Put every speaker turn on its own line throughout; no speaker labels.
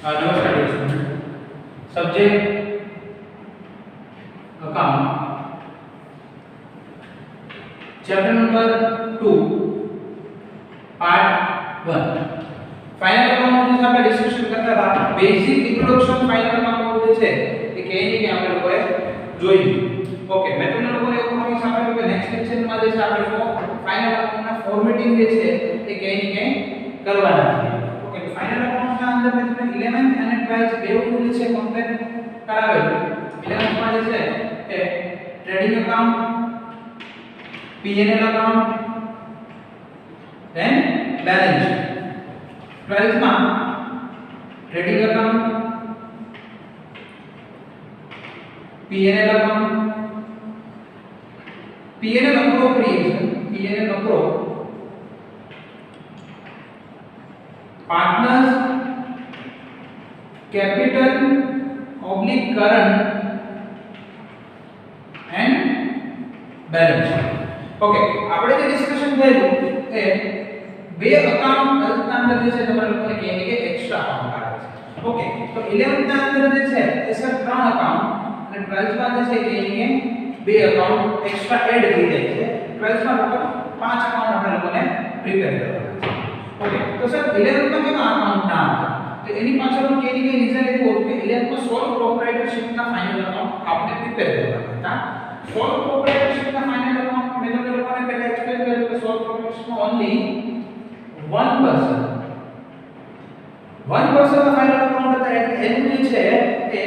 नमस्कार dear student. Subject account. Chapter number 2, part 1. Final account में આપણે ડિસ્કશન કરતા હતા બેઝિક ઇન્ટ્રોડક્શન ફાઇનલ અકાઉન્ટ જે છે એ કેવી કે આપણે લોકોએ જોયું. ઓકે મેં તમને લોકોને એવું કહ્યું છે આપણે નેક્સ્ટ લેક્ચરમાં જે છે આપણે ફાઇનલ અકાઉન્ટના ફોર્મેટિંગ જે છે એ કેવી કે કરવાના છે. ઓકે તો ફાઇનલ અકાઉન્ટના અંદર મેં તમને 11th અને 12th બેઉ જે છે કમ્પેર કરાવેલું. 11th માં જે છે એ trading account, P&L account, then balance sheet. 12th માં trading account, P&L account, P&L appropriation, P&L appro, partners, capital oblique current and balance sheet. Okay આપણે જે ડિસ્કશન થયું એ બે અકાઉન્ટ ના અંદર જે છે તમારે લોકોને કહીએ કે એક્સ્ટ્રા અકાઉન્ટ આવે છે. ઓકે તો 11th ના અંદર જે છે એ સર 3 અકાઉન્ટ અને 12th માં જે છે કે બે અકાઉન્ટ એક્સ્ટ્રા એડ થઈ જાય છે. 12th માં ટોટલ 5 અકાઉન્ટ આપણે લોકોને પ્રિપેર કરવાના છે. ઓકે તો સર 11th માં કેવા અકાઉન્ટ ના હતા તો એની પાછળનું કે રીઝન એવું હતું કે 11th માં સોલ પ્રોપ્રાઇટરશિપ ના ફાઇનલ અકાઉન્ટ આપણે પ્રિપેર કરવાના હતા. સોલ પ્રોપ્રાઇટરશિપ ના ફાઇનલ અકાઉન્ટ મેં તમને લોકોને પહેલા એક્સપ્લેન કર્યું કે સોલ પ્રોપ્રાઇટરશિપ માં ઓન્લી one person ના ફાઇનલ અકાઉન્ટ હતા એટલે એનું જે છે એ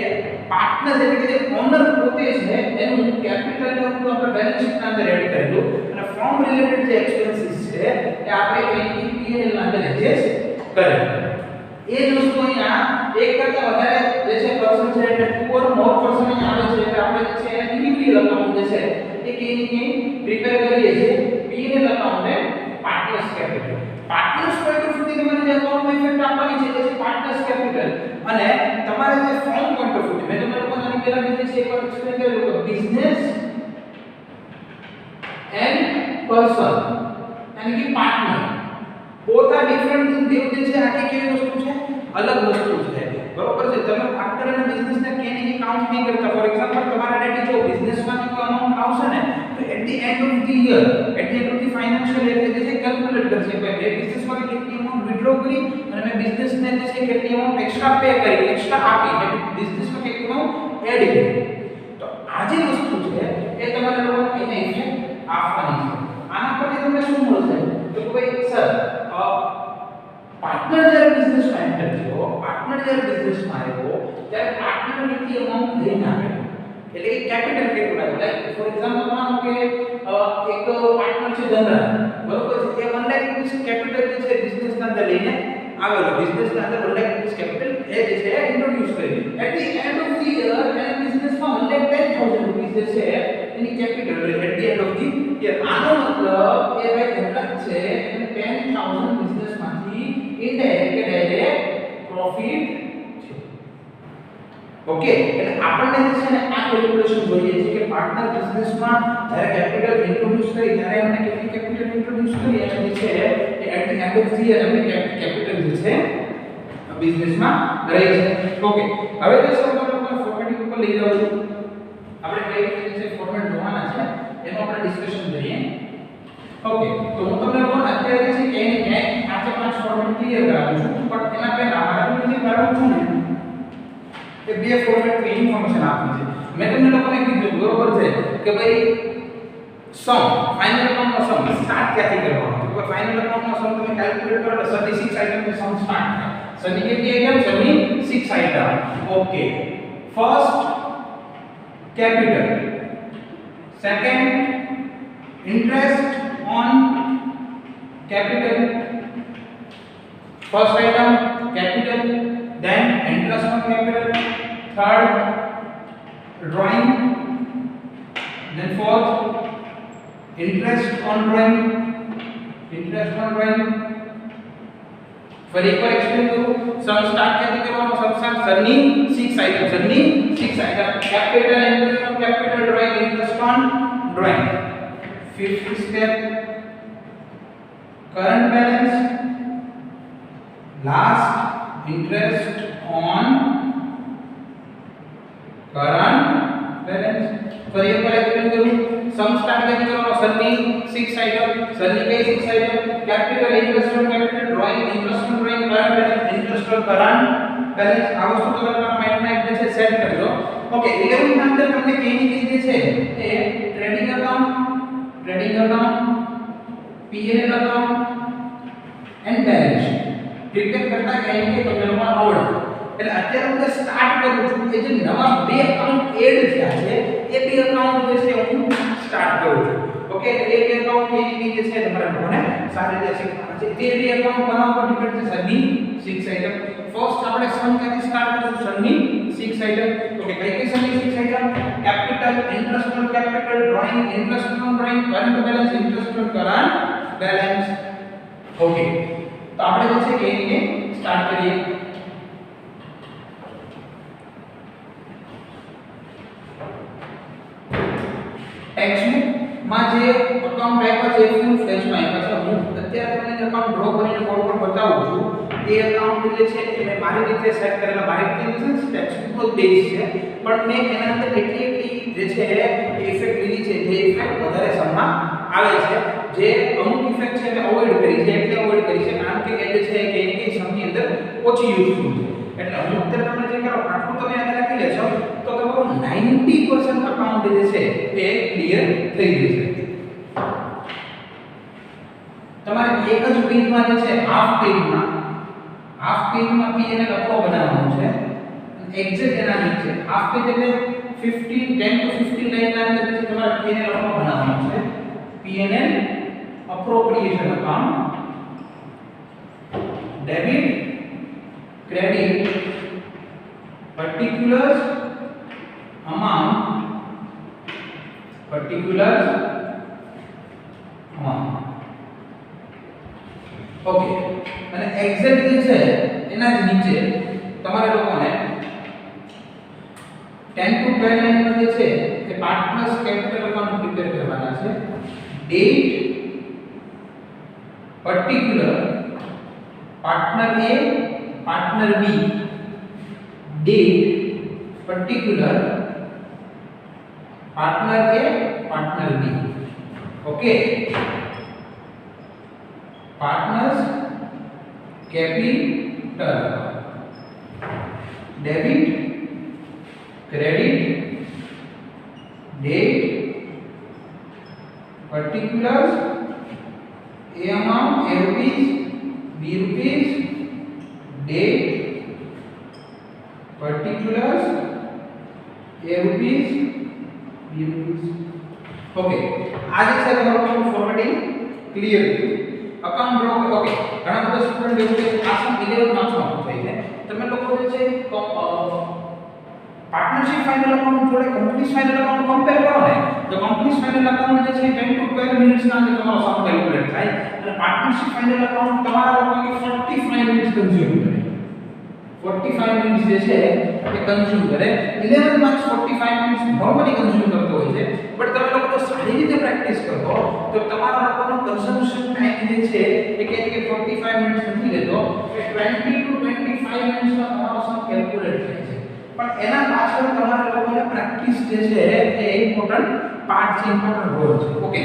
પાર્ટનર એટલે કે ઓનર પોતે છે એનું કેપિટલ ને આપણે બેલેન્સ શીટ ના અંદર એડ કરેલું અને ફ્રોમ રિલેટેડ જે એક્સપેન્સીસ છે એ આપણે P&L ના અંદર એડજસ્ટ કરેલું. એ જ વસ્તુ અહીંયા એક કરતા વધારે જે છે પર્સન છે એટલે ટુ ઓર મોર પર્સન અહીંયા આવે છે એટલે આપણે જે છે ઇન્ડિવિડ્યુઅલ અકાઉન્ટ જે છે એ કે પ્રિપેર કરીએ છીએ P&L અકાઉન્ટ ને partners capital. Partners point of view થી તમારે જે અકાઉન્ટમાં ઇફેક્ટ આપવાની છે એ છે પાર્ટનર્સ કેપિટલ અને તમારે જે ફર્મ પોઈન્ટ ઓફ વ્યૂ મેં તમને લોકોને આની પહેલા કીધું છે એકવાર એક્સપ્લેન કરેલું કે બિઝનેસ એન્ડ પર્સન યાની કે partner both are different in દેવ જે છે આખી કેવી વસ્તુ છે અલગ વસ્તુ છે. બરોબર છે. તમે પાર્ટનર અને બિઝનેસ ને કેની કે કાઉન્ટ નહીં કરતા. ફોર એક્ઝામ્પલ તમારા ડેટી જો બિઝનેસ માં જો અમાઉન્ટ આવશે ને તો at the end of the year at the end of the financial year જે છે કેલ્ક્યુલેટ કરશે કે મેં બિઝનેસ માં કેટલી અમાઉન્ટ વિથડ્રો કરી અને મેં બિઝનેસ ને જે છે કેટલી અમાઉન્ટ એક્સ્ટ્રા પે કરી એક્સ્ટ્રા આપી મેં બિઝનેસ માં કેટલી અમાઉન્ટ એડ કરી. તો આ જે વસ્તુ છે એ તમારે લોકોને એને ઇફેક્ટ આપવાની છે. આના પરથી તમને શું મળશે તો કે ભાઈ સર પાર્ટનર જ્યારે બિઝનેસમાં એન્ટર થયો પાર્ટનર જ્યારે બિઝનેસમાં આવ્યો ત્યારે પાર્ટનર કેટલી અમાઉન્ટ લઈને આવ્યો એટલે કે કેપિટલ કેટલું આવ્યું. લાઈક ફોર એક્ઝામ્પલ માનો કે એક પાર્ટનર છે ધનરાજ બરોબર છે એ 1 લાખ રૂપિયા કેપિટલ જે છે બિઝનેસના અંદર લઈને આવેલો બિઝનેસના અંદર 1 લાખ રૂપિયા કેપિટલ એ જે છે ઇન્ટ્રોડ્યુસ કરી at the end of the year એને બિઝનેસમાં 1,10,000 રૂપિયા જે છે એની capital at the end of the year. આનો મતલબ એ ભાઈ ધનરાજ છે એને 10,000 બિઝનેસમાંથી ઇનડાયરેક્ટ કે ડાયરેક્ટ પ્રોફિટ છે. ઓકે એટલે આપણને જે છે ને આ કેલ્ક્યુલેશન જોઈએ છે કે પાર્ટનર બિઝનેસમાં જ્યારે કેપિટલ ઇન્ટ્રોડ્યુસ કરી ત્યારે એમને કેટલી કેપિટલ ઇન્ટ્રોડ્યુસ કરી અને જે છે એ at the end of the year એમને કેપિટલ જે છે બિઝનેસમાં રહી છે. ઓકે હવે જે છે હું તમને ફોર્મેટિંગ ઉપર લઈ જાઉં છું. આપણે કઈ રીતે છે ફોર્મેટ જોવાના છે એનું આપણે ડિસ્કશન કરીએ. ઓકે તો હું તમને લોકોને અત્યારે છે કે મેં પાંચે પાંચ ફોર્મેટ ક્લિયર કરાવું છું પણ એના પહેલા મારે જે કરાવું છું ને કે બે ફોર્મેટ ની ઇન્ફોર્મેશન આપવી છે. મેં તમને લોકોને કીધું બરોબર છે કે ભાઈ સમ ફાઇનલ અકાઉન્ટનો સમ સ્ટાર્ટ ક્યાંથી કરવાનો તો ફાઇનલ અકાઉન્ટનો સમ તમે કેલ્ક્યુલેટ કરો એટલે 36 આઇટમ નો સમ સ્ટાર્ટ થાય. સની કેટલી item Sunny 6 item. Okay first capital, second interest on capital, first item capital, then interest on capital, third drawing, then fourth interest on drawing. ફરી એકવાર એક્સપ્લેન કરું સમ સ્ટાર્ટ ક્યાંથી કરવાનો સમ સ્ટાર્ટ સરની 6 item capital, interest on capital, drawing, interest on drawing. Fifth step current balance, last interest on start કેવી કરવાનો સરની 6 item સરની કઈ 6 item capital interest on capital drawing interest on drawing current balance interest on current balance આ વસ્તુ તમે તમારા માઇન્ડમાં એક છે set કરી દો ઓકે 11 ની અંદર તમને કેની કીધી છે એ trading account P&L account and balance prepare કરતા કઈ કે તમને લોકો આવડે એટલે અત્યારે હું સ્ટાર્ટ કરું છું એ જે નવા બે અકાઉન્ટ એડ થયા છે એ બે અકાઉન્ટ જે છે હું સ્ટાર્ટ કરું છું ઓકે એટલે એ બે અકાઉન્ટ કેની કીધી છે તમારા લોકોને સારી રીતે શીખવાના છે તે બે અકાઉન્ટ બનાવવા પર ડિપેન્ડ છે સરની 6 આઇટમ ફર્સ્ટ આપણે સમ ક્યાંથી સ્ટાર્ટ કરીશું સરની 6 આઇટમ ઓકે કઈ કઈ સરની 6 item capital interest on capital drawing interest on drawing current balance interest on current balance okay તો આપણે જે છે કે સ્ટાર્ટ કરીએ ટેક્સ્ટ માં જે અકાઉન્ટ આપ્યા છે ફૂલ ફ્લેશ માં આપ્યા છે હું અત્યારે તમને અકાઉન્ટ ડ્રો કરીને બોર્ડ પર બતાવું છું એ અકાઉન્ટ જે છે એ મેં મારી રીતે સેટ કરેલા મારી રીતે ટેક્સ્ટ નો બેઝ છે પણ મેં એના અંદર એટલી જે છે એ ઇફેક્ટ લીધી છે જે ઇફેક્ટ વધારે સમમાં આવે છે જે અમુક ઇફેક્ટ છે મેં અવોઇડ કરી છે એટલે અવોઇડ કરી છે કારણ કે એ જે છે કે એની સમની અંદર ઓછી યુઝફુલ છે એટલે હું અત્યારે તમને જે કરો આટલું તમે યાદ રાખી લેશો તો તમારું 90% અકાઉન્ટ જે છે એ ક્લિયર થઈ જશે તમારે એક જ પેજમાં જે છે હાફ પેજમાં P&L અપરો બનાવવાનું છે એક્ઝેક્ટ એના નીચે હાફ પેજ એટલે 15 10 to 15 લાઈન ના અંદર જે તમારે P&L અપરો બનાવવાનું છે P&L appropriation account debit credit particulars amount okay અને એક્ઝેક્ટ જે છે એના જ નીચે તમારે લોકોને 10 to 12 લાઈન જે છે એ પાર્ટનર્સ કેપિટલ અકાઉન્ટ પ્રિપેર કરવાના છે date particular partner A partner B date particular partner A partner B okay partners capital debit credit date particulars A amount A rupees B rupees date particulars A rupees B rupees okay આ જે છે તમારું formatting clear account draw okay ઘણા બધા student એવું કે આ સમ 11 માર્ક્સમાં પૂછાય છે તમે લોકો જે છે પાર્ટનરશિપ ફાઇનલ અકાઉન્ટ જોડે કંપનીઝ ફાઇનલ અકાઉન્ટ કમ્પેર કરો ને તો કંપનીઝ ફાઇનલ અકાઉન્ટ જે છે 10 to 12 મિનિટ્સ ના અંદર તમારો સમ કેલ્ક્યુલેટ થાય અને પાર્ટનરશિપ ફાઇનલ અકાઉન્ટ તમારા લોકોને 45 મિનિટ્સ કન્ઝ્યુમ કરે 45 મિનિટ્સ જે છે એ કન્ઝ્યુમ કરે 11 માર્ક્સ 45 મિનિટ્સ નોર્મલી કન્ઝ્યુમ કરતો હોય છે બટ તમે લોકો સારી રીતે પ્રેક્ટિસ કરો તો તમારા લોકોનો કન્ઝમ્પશન ટાઈમ જે છે એ કે 45 મિનિટ્સ નથી લેતો કે 20 to 25 મિનિટ્સમાં તમારો સમ કેલ્ક્યુલેટ થાય છે પણ એના પાછળ તમારા લોકોને પ્રેક્ટિસ જે છે એ ઇમ્પોર્ટન્ટ પાર્ટ છે ઇમ્પોર્ટન્ટ રોલ છે ઓકે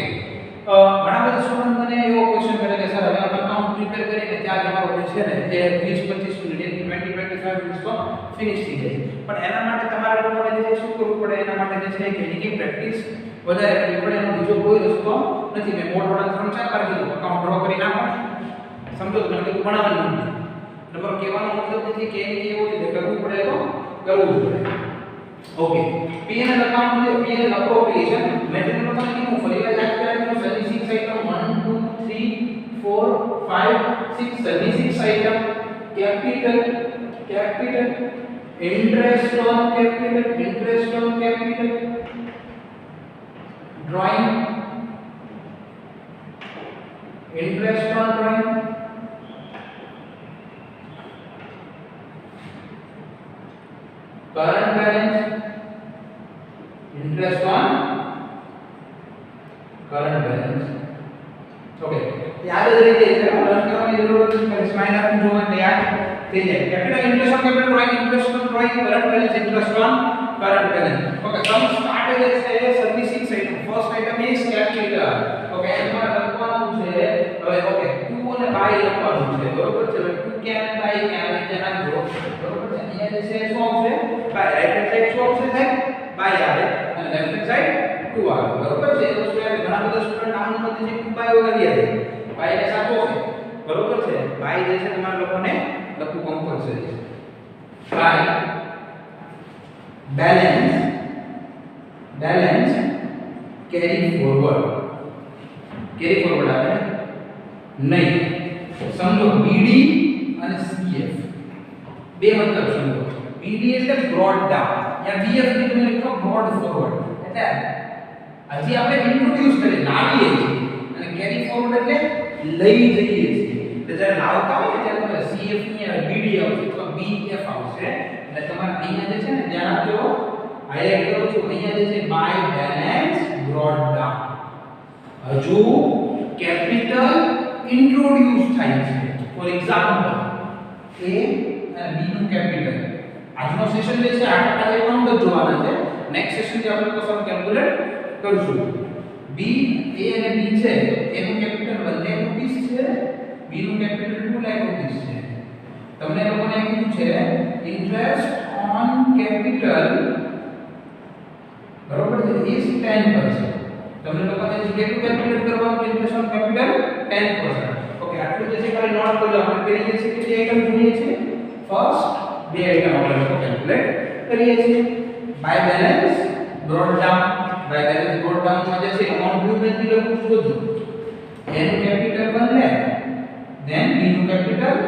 ઘણા બધા સ્ટુડન્ટ મને એવો ક્વેશ્ચન કરે કે સર હવે અકાઉન્ટ પ્રિપેર કરીને ત્યાં તમારો જે છે ને એ 20-25 મિનિટ 20-25 મિનિટ્સ તો ફિનિશ થઈ જાય પણ એના માટે તમારા લોકોને જે શું કરવું પડે એના માટે જે છે કે એની પ્રેક્ટિસ વધારે કરવી પડે એનો બીજો કોઈ રસ્તો નથી મેં બોર્ડ વાળા 3-4 વાર કીધું અકાઉન્ટ ડ્રો કરી નાખો સમજો તો મને કીધું બનાવવાનું નથી નંબર કહેવાનો મતલબ નથી કે એને કેવું છે કરવું પડે તો કરવું જ પડે ઓકે P&L અકાઉન્ટ જે P&L એપ્રોપ્રિએશન મેં તમને લોકોને કીધું ફરીવાર યાદ કરાવી દઉં Sunny 6 item 1 2 3 4 5 6 Sunny 6 item capital interest on capital drawing interest on drawing current balance interest on current balance okay याद रही है लर्न करने की जरूरत नहीं स्माइल आप जो है याद થઈ જાય capital interest on capital drawing interest on drawing current balance interest on current balance okay some start જે છે servicing side first item is by લખવાનું છે બરોબર છે. હવે 2 ક્યાં બાય ક્યાં આવી રીતે નાખજો બરોબર છે. અહીંયા જે છે શું આવશે બાય, રાઈટ હેન્ડ સાઈડ શું આવશે થાય બાય આવે અને લેફ્ટ હેન્ડ સાઈડ 2 આવે બરોબર છે. એ વસ્તુ યાદ ઘણા બધા સ્ટુડન્ટ આનું મતે છે 2 બાય વગર યાદ બાય એ સાચો છે બરોબર છે. બાય જે છે તમારા લોકોને લખવું કમ્પલસરી છે. બાય બેલેન્સ કેરી ફોરવર્ડ આવે નહીં. સમજો બીડી અને સીએફ બે મતલબ સમજો. બીડી એટલે બ્રોડ ડાઉન, યા બીએફ ને તમે લખો બ્રોડ ફોરવર્ડ. એટલે હજી આપણે ઇન્ટ્રોડ્યુસ કરી લાવીએ છીએ અને કેરી ફોરવર્ડ એટલે લઈ જઈએ છીએ. એટલે જ્યારે લાવતા હોય ત્યારે તમે સીએફ ની બીડી આવશે અથવા બીએફ આવશે. એટલે તમારે અહીંયા જે છે ને ધ્યાન આપજો, હાઈલાઈટ કરું છું અહીંયા જે છે બાય બેલેન્સ બ્રોડ ડાઉન. હજુ કેપિટલ ઇન્ટ્રોડ્યુસ થાય છે. ફોર એક્ઝામ્પલ A અને B નું કેપિટલ. આજનો સેશન જે છે આટલા એકાઉન્ટ જ જોવાના છે. નેક્સ્ટ સેશન જે આપણે કોસમ કેલ્ક્યુલેટ કરશું. B A અને B છે A નું કેપિટલ 1 લાખ રૂપિયા છે, B નું કેપિટલ 2 લાખ રૂપિયા છે. તમને લોકોને કીધું છે ઇન્ટરેસ્ટ ઓન કેપિટલ બરોબર છે is 10%. તમને લોકોને કેટલું કેલ્ક્યુલેટ કરવાનું ઇન્ટરેસ્ટ ઓન કેપિટલ 10%. ઓકે, આટલું જે છે ખાલી નોટ કરી લો. આપણે પેલી જે છે કેટલી આઈટમ જોઈએ છે? ફર્સ્ટ બે આઈટમ આપણે લોકો કેલ્ક્યુલેટ કરીએ છીએ. By balance brought down. By balance brought down માં જે છે અમાઉન્ટ મૂવમેન્ટ ની લખું છું બધું. A નું કેપિટલ 1 લાખ, then B નું capital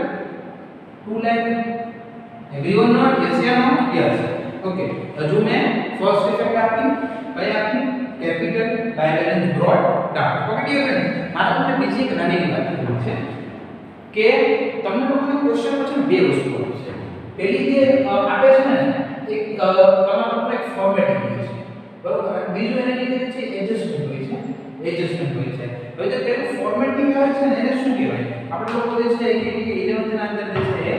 2 lakh. Everyone note? Yes ya no? Yes. Okay, હજુ મેં ફર્સ્ટ ઇફેક્ટ આપી, કઈ આપી? Capital by balance brought down. Okay dear friend, મારે તમને બીજી એક નાની વાત કરવાની છે કે તમને લોકોને ક્વેશ્ચન પછી બે વસ્તુ છે. પહેલી જે આપે છે ને એક તમારા લોકો એક ફોર્મેટિંગ હોય છે બરોબર. બીજું એને લીધે છે એડજસ્ટમેન્ટ હોય છે. હવે જે પેલું ફોર્મેટિંગ આવે છે ને એને શું કહેવાય? આપણે લોકો જે છે કે 11th ના અંદર જે છે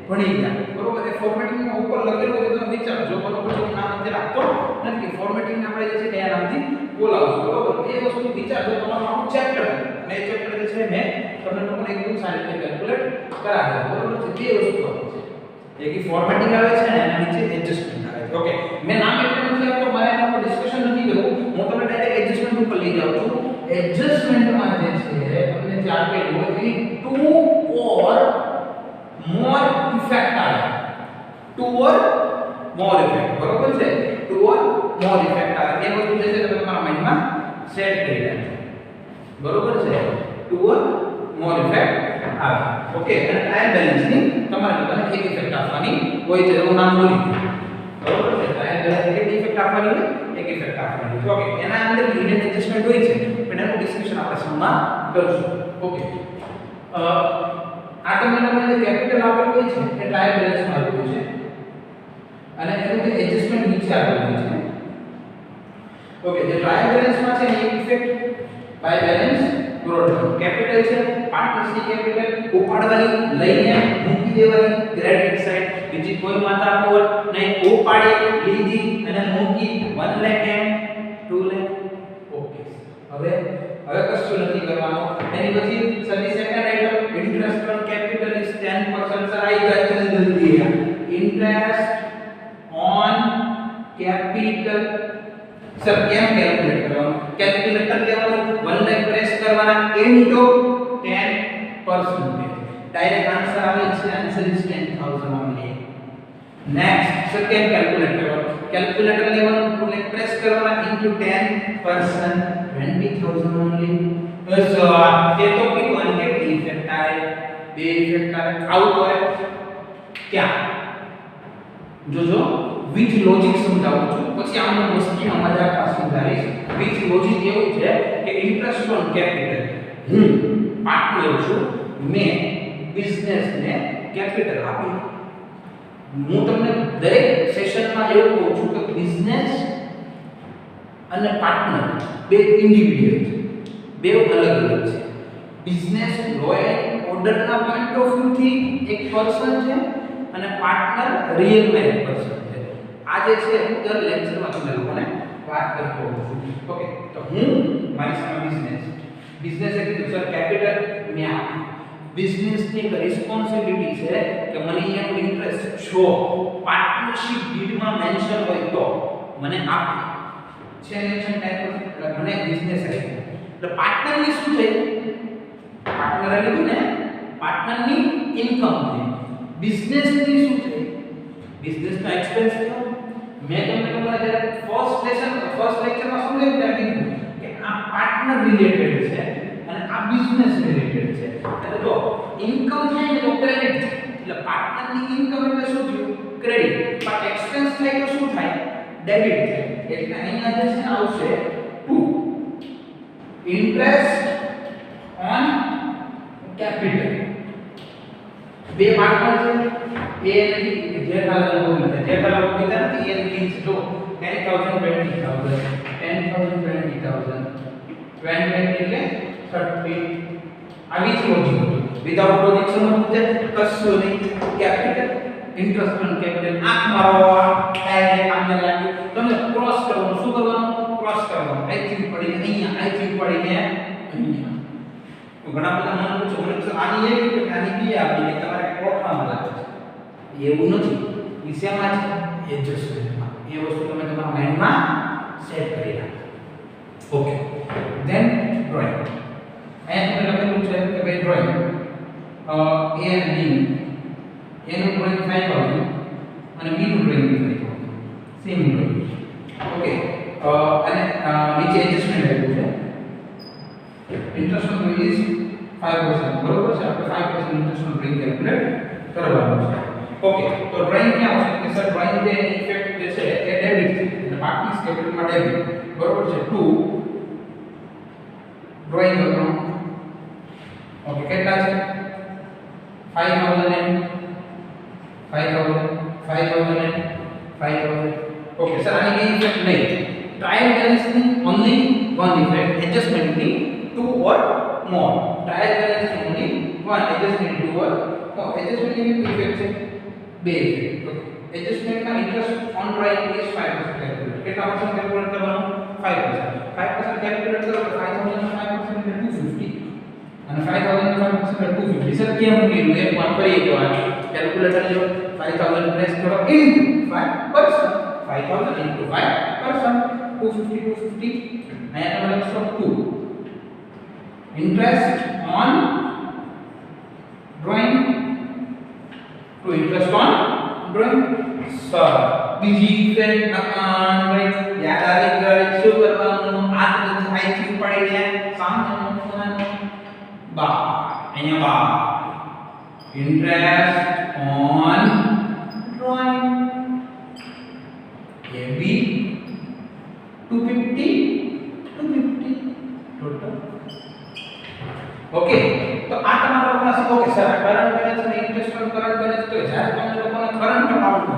ભણી ગયા બરોબર. એ ફોર્મેટિંગ માં ઉપર લખેલું હોય તો તમે વિચારજો બરોબર. જો નામ અંદર આપતો નથી કે ફોર્મેટિંગ ને આપણે જે છે કયા નામથી બોલાવશું બરોબર. એ વસ્તુ વિચારજો. તમારું આખું ચેપ્ટર અને એ ચેપ્ટર જે છે મેં તમને લોકોને એકદમ સારી રીતે કેલ્ક્યુલેટ કરાવ્યું બરોબર છે. બે વસ્તુ આવે છે, એક ફોર્મેટિંગ આવે છે અને એના નીચે એડજસ્ટમેન્ટ આવે છે. ઓકે, મેં નામ એટલે નથી આપતો, મારે એના પર ડિસ્કશન નથી કરવું. હું તમને ડાયરેક્ટ એડજસ્ટમેન્ટ ઉપર લઈ જાઉં છું. એડજસ્ટમેન્ટમાં જે છે તમને જે આપેલું હોય એ 2 ઓર મોર ઇફેક્ટ આવે. 2 ઓર મોર ઇફેક્ટ બરોબર છે. 2 ઓર મોર ઇફેક્ટ આવે. એ વસ્તુ જે છે તમે તમારા માઇન્ડમાં સેટ કરી લેજો બરોબર છે. 2 ઓર મોર ઇફેક્ટ આવે. ઓકે, અને ટ્રાયલ બેલેન્સ ની તમારે લોકોને એક ઇફેક્ટ આપવાની હોય છે. હું નામ બોલી બરોબર છે. ટ્રાયલ બેલેન્સ એક ઇફેક્ટ આપવાની હોય, એક ઇફેક્ટ આપવાની હોય. ઓકે, એના અંદર હિડન એડજસ્ટમેન્ટ હોય છે પણ એનું ડિસ્કશન આપણે સમમાં કરશું. ઓકે, આ તમને લોકોને જે કેપિટલ આપેલું હોય છે એ ટ્રાયલ બેલેન્સ માં આપેલું છે અને એનું જે એડજસ્ટમેન્ટ નીચે આપેલું હોય છે. ઓકે, જે ટ્રાયલ બેલેન્સ માં છે એક effect by balance brought capital છે. પાર્ટનર્સની કેપિટલ ઉપાડવાની, લઈને મૂકી દેવાની ક્રેડિટ સાઈડ. બીજી કોઈ માત્રા પર નહીં, ઉપાડી લીધી અને મૂકી 1 લાખ એન્ડ 2 લાખ. ઓકે, હવે કશું નથી કરવાનું. એની પછી service second item interest on capital is 10%. Sir I ગઈ જલ્દી. ઇન્ટરેસ્ટ ઓન કેપિટલ સર કેમ કેલ્ક્યુલેટ કરવાનું? કેલ્ક્યુલેટર લેવાનું, 1 લાખ પ્રેસ કરવાના ઇન્ટુ 10%. ડાયરેક્ટ આન્સર આવે છે. Answer is 10,000 only. Next sir કેમ કેલ્ક્યુલેટ કરવાનું? કેલ્ક્યુલેટર લેવાનું, 2 લાખ પ્રેસ કરવાના ઇન્ટુ 10%, 20,000 ઓન્લી. બસ તે તો કીધું અને કેટલી ઇફેક્ટ આવે? બે ઇફેક્ટ આવે. આઉટ હોય ક્યાં જોજો. વિચ લોજિક સમજાવું છું, પછી આનો મસ્તીમાં મજાકમાં સમજાવીશ. વિચ લોજિક એવું છે કે ઇન્ટરેસ્ટ ઓન કેપિટલ, હું પાર્ટનર છું, મેં બિઝનેસને કેપિટલ આપ્યું. હું તમને દરેક સેશનમાં એવું કહું છું કે બિઝનેસ અને પાર્ટનર બે ઇન્ડિવિડ્યુઅલ છે, બે અલગ અલગ છે. બિઝનેસ લો એન્ડ ઓર્ડરના પોઈન્ટ ઓફ વ્યૂ થી એક પર્સન છે અને પાર્ટનર રિયલ માં એક પર્સન છે. આ જે છે હું દર લેક્ચરમાં તમને લોકોને વાત કરતો હોઉં છું. ઓકે, તો હું મારી સામે બિઝનેસ એટલે સર કેપિટલ મેં આપ્યું, બિઝનેસની એક રિસ્પોન્સિબિલિટી છે કે મને અહીંયા ઇન્ટરેસ્ટ જો પાર્ટનરશિપ ડીડમાં મેન્શન હોય તો મને આપે છે મેન્શન ટાઈપ ઓફ મને બિઝનેસ આપ્યો એટલે પાર્ટનરની શું થઈ પાર્ટનર લીધું ને પાર્ટનરની ઇન્કમ થઈ બિઝનેસની શું થઈ બિઝનેસનો એક્સપેન્સ થયો મેં તમને તમારા જ્યારે ફર્સ્ટ લેક્ચરમાં સમજાવ્યું ત્યારે કીધું કે આ પાર્ટનર રિલેટેડ છે અને આ બિઝનેસ રિલેટેડ છે એટલે જો ઇન્કમ થાય ને તો ક્રેડિટ એટલે પાર્ટનરની ઇન્કમ એટલે શું થયું ક્રેડિટ પણ એક્સપેન્સ થાય તો શું થાય ડેબિટ થાય એટલે અહીંયા જે છે આવશે 2 ઇન્ટરેસ્ટ ઓન કેપિટલ બે પાર્ટનર છે એ નથી જે કાલા લોકો કીધા નથી એ મીન્સ જો 10000 20000 20 એટલે 30 આવી જ લોજિક વિધાઉટ લોજિક સમજવું છે કશું નહીં કેપિટલ ઇન્ટરેસ્ટ ઓન કેપિટલ આંખ મારો ડાયરેક્ટ કામને લાગ્યું તમને ક્રોસ કરવાનું શું કરવાનું ક્રોસ કરવાનું આઈ પડીને અહીંયા આઈ પડીને અહીંયા તો ઘણા બધા મને પૂછો મને આની એક કે આની બી આપી કે તમારે ઓળખવામાં લાગે છે એવું નથી વિષયમાં છે એડજસ્ટમેન્ટમાં એ વસ્તુ તમે તમારા માઇન્ડમાં સેટ કરી રાખો ઓકે ધેન ડ્રોઈંગ અહીંયા તમને લખેલું છે કે ભાઈ ડ્રોઈંગ A અને B એનું ડ્રોઈંગ 5000 અને B નું ડ્રોઈંગ 5000 સેમ ડ્રોઈંગ ઓકે અને નીચે એડજસ્ટમેન્ટ આપ્યું છે ઇન્ટરેસ્ટ ઓન ઇઝ 5% બરોબર છે આપણે 5% ઇન્ટરેસ્ટ ઓન ડ્રોઈંગ કેલ્ક્યુલેટ કરવાનું છે ઓકે તો ડ્રોઈંગ ક્યાં આવશે કે સર ડ્રોઈંગ જે ઇફેક્ટ જે છે એ ડેબિટ છે એટલે પાર્ટનર્સ કેપિટલમાં ડેબિટ બરોબર છે 2 ડ્રોઈંગ કરવાનું ઓકે કેટલા છે 5000 ઓકે સર આની કઈ ઇફેક્ટ નહીં ટ્રાયલ બેલેન્સની ઓન્લી વન ઇફેક્ટ એડજસ્ટમેન્ટની 2 or more ટ્રાયલ બેલેન્સની only one adjustment 2 or more એડજસ્ટમેન્ટની ઇફેક્ટ છે બે ઇફેક્ટ ઓકે એડજસ્ટમેન્ટમાં interest on drawing is 5% calculate કેટલા પર્સન્ટ કેલ્ક્યુલેટ કરવાનું 5% કેલ્ક્યુલેટ કરો તો 5000 નો 5% એટલે 250 અને 5000 નો 5% એટલે 250 સર કેમ કર્યું એક વાર ફરી એકવાર કેલ્ક્યુલેટર લો 5000 પ્રેસ કરો ઇન્ટુ 5% 5000 ઇન્ટુ 5% 250 અહીંયા તમે લખશો 2 interest on drawing to interest on drawing sir બીજી ઇફેક્ટ નકાન ભાઈ યાદ આવી ગઈ શું કરવાનું આ તો આઈથી પડીને સામનો બા અહીંયા બા interest on drawing A B 250 total okay તો આ તમારો class okay sir current balance અને ઇન્ટરેસ્ટ ઓન કરંટ બેલેન્સ તો જ્યારે તમે લોકોને કરંટ અકાઉન્ટ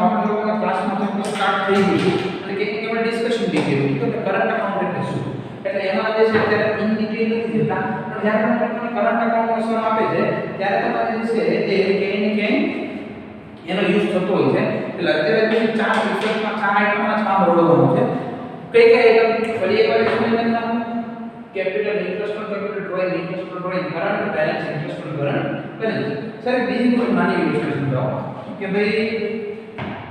આપણે લોકોના ક્લાસમાં તો સ્ટાર્ટ થઈ ગયું અને કે આપણે ડિસ્કશન બી કર્યું કે કરંટ અકાઉન્ટ એટલે શું એટલે એમાં જે છે અત્યારે ઇન ડિટેલ નથી દેતા પણ જ્યારે તમે લોકોને કરંટ અકાઉન્ટનો સમ આપે છે ત્યારે તમારે જે છે એ કે એનો યુઝ થતો હોય છે એટલે અત્યારે જે ચાર વિષયમાં ચાર આઈટમમાં કામ રોડવાનું છે કઈ આઈટમ ફરી એકવાર સમજવાનું નામ capital interest on capital drawing interest on drawing current balance interest on current balance sir બીજી કોઈ નાની ઇલિસ્ટ્રેશન દો કે ભાઈ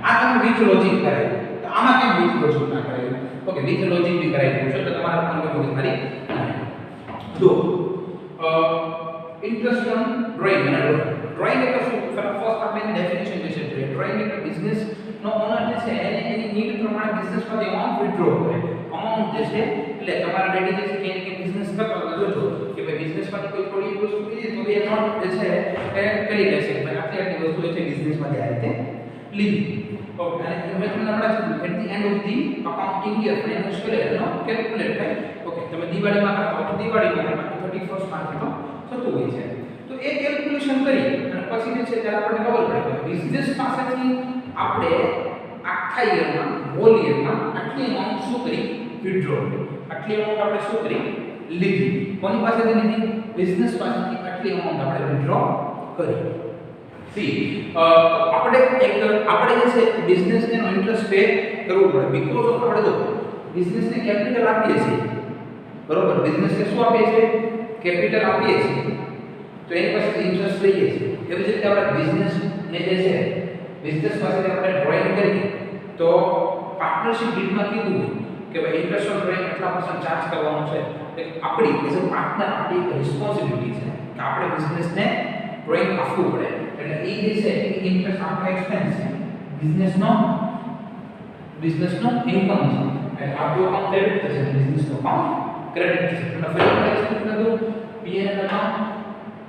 આ તમે વિથ લોજિક કરાય તો આમાં કેમ વિથ લોજિક ના કરાય ઓકે વિથ લોજિક બી કરાય છે એટલે તમારા પણ કોઈ મારી જો ઇન્ટરેસ્ટ ઓન ડ્રોઈંગ અને ડ્રોઈંગ એટલે શું ફર્સ્ટ આપણે ડેફિનેશન જે છે ડ્રોઈંગ એટલે બિઝનેસ નો ઓનર જે છે એની નીડ પ્રમાણે બિઝનેસ માંથી અમાઉન્ટ વિથડ્રો કરે અમાઉન્ટ જે છે એટલે તમારા ડેડી જે છે કે બિઝનેસ કરતો તો જોજો કે ભાઈ બિઝનેસ માંથી કોઈ થોડી વસ્તુ લીધી તો એ નોટ જે છે એ કરી લેશે ભાઈ આટલી વસ્તુ છે બિઝનેસ માંથી આ રીતે લીધી ઓકે અને મેં તમને હમણાં at the end of the accounting year financial યરનો કેલ્ક્યુલેટ થાય ઓકે તમે દિવાળીમાં કરતા હો દિવાળીમાં બાકી 31st માર્ચે તો થતું હોય છે તો એ કેલ્ક્યુલેશન કરી અને પછી જે છે ત્યારે આપણને ખબર પડે કે બિઝનેસ પાસેથી આપણે આખા યરમાં હોલ યરમાં આટલી અમાઉન્ટ શું કરી વિથડ્રો આટલી અમાઉન્ટ આપણે શું કરી લીધી કોની પાસેથી લીધી બિઝનેસ પાસેથી આટલી અમાઉન્ટ આપણે વિથડ્રો કરી સી આપણે જે છે બિઝનેસને નો ઇન્ટરેસ્ટ પે કરવું પડે બીકોઝ ઓફ આપણે જો બિઝનેસને કેપિટલ આપીએ છીએ બરોબર બિઝનેસને શું આપીએ છીએ કેપિટલ આપીએ છીએ તો એની પાસે ઇન્ટરેસ્ટ લઈએ છીએ. એવી જ રીતે આપણે બિઝનેસ ને જે છે બિઝનેસ પાસેથી આપણે ડ્રોઈંગ કરીએ તો પાર્ટનરશિપ ડીડમાં કીધું કે ભાઈ ઇન્ટરેસ્ટ ઓન ડ્રોઈંગ એટલા % ચાર્જ કરવાનો છે. એટલે આપણી એઝ અ પાર્ટનર આપણી રિસ્પોન્સિબિલિટી છે કે આપણે બિઝનેસને ડ્રોઈંગ આપવું પડે. એટલે એ જે છે એ ઇન્ટરેસ્ટ આપણો એક્સપેન્સ છે, બિઝનેસનો ઇન્કમ છે. એટલે આપણું અકાઉન્ટ ડેબિટ થશે, બિઝનેસનો અકાઉન્ટ ક્રેડિટ થશે. એટલે ફરી એક્સપેન્સ કીધું P&L અકાઉન્ટ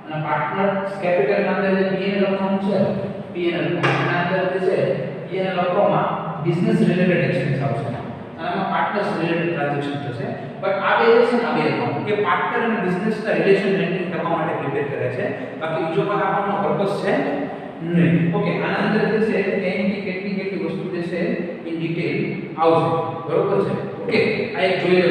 અને પાર્ટનર કેપિટલ ના અંદર જે P&L અકાઉન્ટ છે P&L ના અંદર જે છે P&L અકાઉન્ટમાં બિઝનેસ રિલેટેડ એક્સપેન્સ આવશે અને આમાં પાર્ટનર્સ રિલેટેડ ટ્રાન્ઝેક્શન થશે. બટ આ બે જે છે આ બે અકાઉન્ટ કે પાર્ટનર અને બિઝનેસના રિલેશન મેન્ટેન કરવા માટે પ્રિપેર કરે છે. બાકી બીજો કોઈ આપણનો પર્પસ છે નહીં. ઓકે, આના અંદર જે છે એની કેટલી વસ્તુ જે છે ઇન ડિટેલ આવશે. બરોબર છે. ઓકે, આ એક જોઈ લો.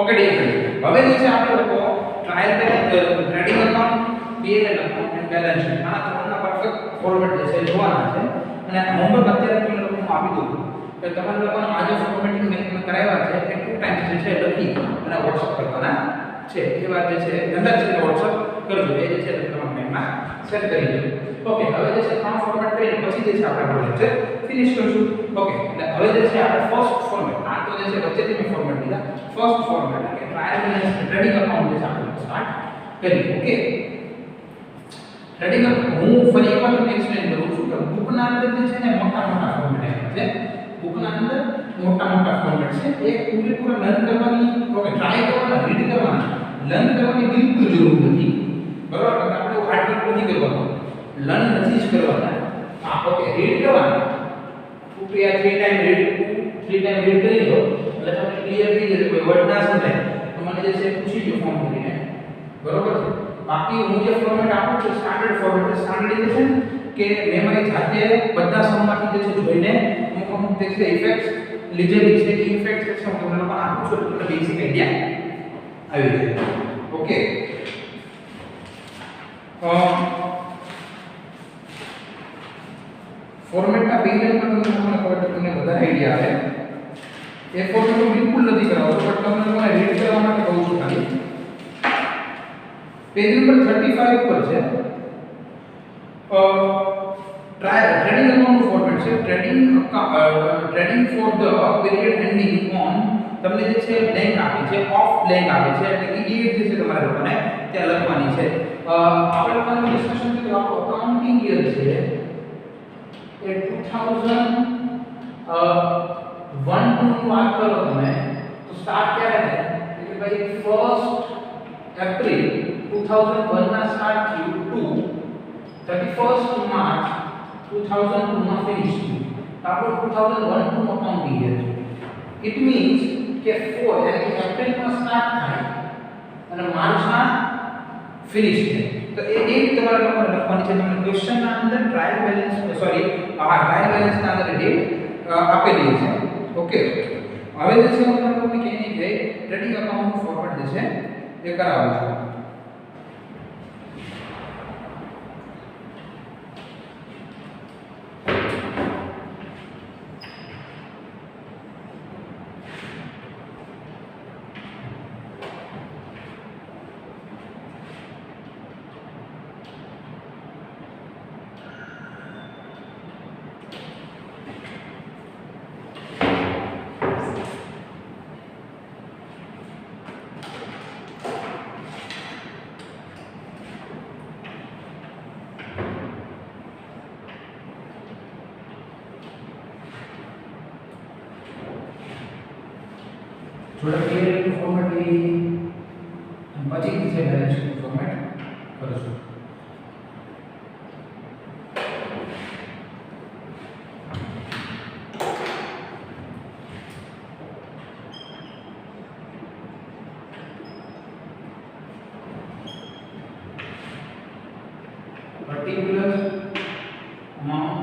ઓકે ડીયર ફ્રેન્ડ, હવે જે છે આપણે લોકો trial balance, trading account, P&L account અને બેલેન્સ શીટ આ ત્રણના પરફેક્ટ ફોર્મેટ જે છે જોવાના છે. અને હોમવર્ક અત્યારે તમને લોકોને આપી દઉં કે તમારે લોકોને આજે ફોર્મેટિંગ મેં કરાવ્યા છે એ 2 ટાઈમ્સ જે છે લખી અને WhatsApp કરવાના છે. એ વાત જે છે અંદર છે WhatsApp કરજો. એ જે છે તમારા માઇન્ડમાં સેટ કરી દેજો. ઓકે, હવે જે છે 3 ફોર્મેટ કરીને પછી જે છે આપણે આપણો લેક્ચર ફિનિશ કરશું. ઓકે, એટલે હવે જે છે આપણે ફર્સ્ટ ફોર્મેટ આ તો જે છે વચ્ચેથી મેં ફોર્મેટ લીધા. ફર્સ્ટ ફોર્મેટ એટલે કે ટ્રાયલ બેલેન્સ ટ્રેડિંગ અકાઉન્ટ જે છે આપણે સ્ટાર્ટ કરીએ. ઓકે, ટ્રેડિંગ હું ફરી એકવાર તમને એક્સપ્લેન કરું છું કે બુકના અંદર જે છે ને મોટા ફોર્મેટ છે. બુકના અંદર મોટા ફોર્મેટ છે. એ પૂરેપૂરા લર્ન કરવાની, ઓકે, ટ્રાય કરવાના, રીડ કરવાના, લર્ન કરવાની બિલકુલ જરૂર નથી. બરાબર, આપણે હાર્ડવર્ક નથી કરવાનું, લર્ન નથી જ કરવાના. ઓકે, રીડ કરવાના. ઉપરિયા 3 ટાઈમ રીડ કરી લો એટલે તમને ક્લિયર થઈ જશે. કોઈ વર્ડ ના સમજાય તો મને જે છે પૂછી જો ફોન કરીને. બરોબર છે. બાકી હું જે ફોર્મેટ આપું છું સ્ટાન્ડર્ડ ફોર્મેટ છે. સ્ટાન્ડર્ડાઇઝેશન કે મેં મારી જાતે બધા સમમાંથી જે છે જોઈને અમુક જે છે ઇફેક્ટ્સ લીધેલી છે. એ ઇફેક્ટ્સ છે હું તમને લોકો આપું છું એટલે તમને બેઝિક આઈડિયા આવી જાય. ઓકે, ફોર્મેટના પેજમાં તમને ખબર છે તમને વધારે આઈડિયા આવે. એ ફોર્મેટ હું બિલકુલ નથી કરાવતો પણ તમને લોકોને રીડ કરવા માટે કહું છું. ખાલી પેજ નંબર 35 પર છે ટ્રેડિંગ અકાઉન્ટ ફોર્મેટ છે. Trading for the period ending on તમને જે છે બ્લેન્ક આપી છે, ઓફ બ્લેન્ક આપી છે. એટલે કે ડેટ જે છે તમારે લોકોને ત્યાં લખવાની છે. આપણે લોકોને ડિસ્કશન કર્યું આપણો અકાઉન્ટિંગ યર છે એ 2001 ની વાત કરો તમે તો સ્ટાર્ટ ક્યારે થાય કે ભાઈ 1st એપ્રિલ 2001 ના સ્ટાર્ટ થયું ટુ 31st માર્ચ 2002 માં ફિનિશ થયું. આપણો 2001 નું અકાઉન્ટિંગ યર છે. ઇટ મીન્સ કે 4 એટલે કે એપ્રિલમાં સ્ટાર્ટ થાય અને માર્ચમાં ફિનિશ થાય. તો એ ડેટ તમારે લોકોને લખવાની છે. તમને ક્વેશ્ચનના અંદર ટ્રાયલ બેલેન્સ ટ્રાયલ બેલેન્સના અંદર ડેટ આપેલી છે. ઓકે, હવે જે છે હું તમને કહીને કે ટ્રેડિંગ અકાઉન્ટ ફોર્મેટ જે છે એ કરાવું છું. થોડા ક્લિયર ફોર્મેટ લઈ પછી છે બેલેન્સ શીટ ફોર્મેટ કરશું. particulars amount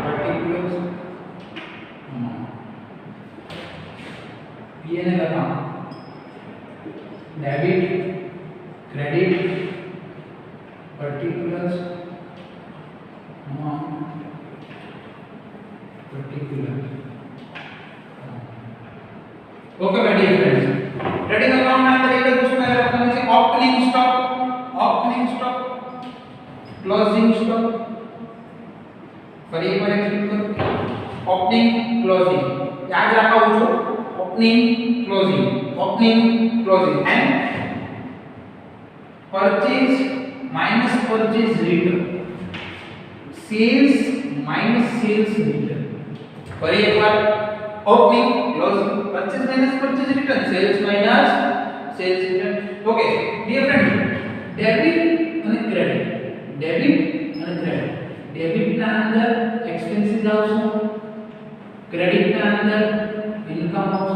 particulars amount P&L account debit credit particulars amount particulars okay my dear friends, trading account में अंदर एक उसमें रखना है ओपनिंग स्टॉक, क्लोजिंग स्टॉक। पर एक बार एक्सप्लेन करो, ओपनिंग क्लोजिंग याद रखा हो जो opening closing and purchase minus purchase return, sales minus sales return. पर एक बार opening closing purchase minus purchase return, sales minus sales return. Okay dear friend, debit અને ક્રેડિટ, डेबिट ના અંદર એક્સપેન્સીસ આવશે, ક્રેડિટ ના અંદર ઇન્કમ આવશે।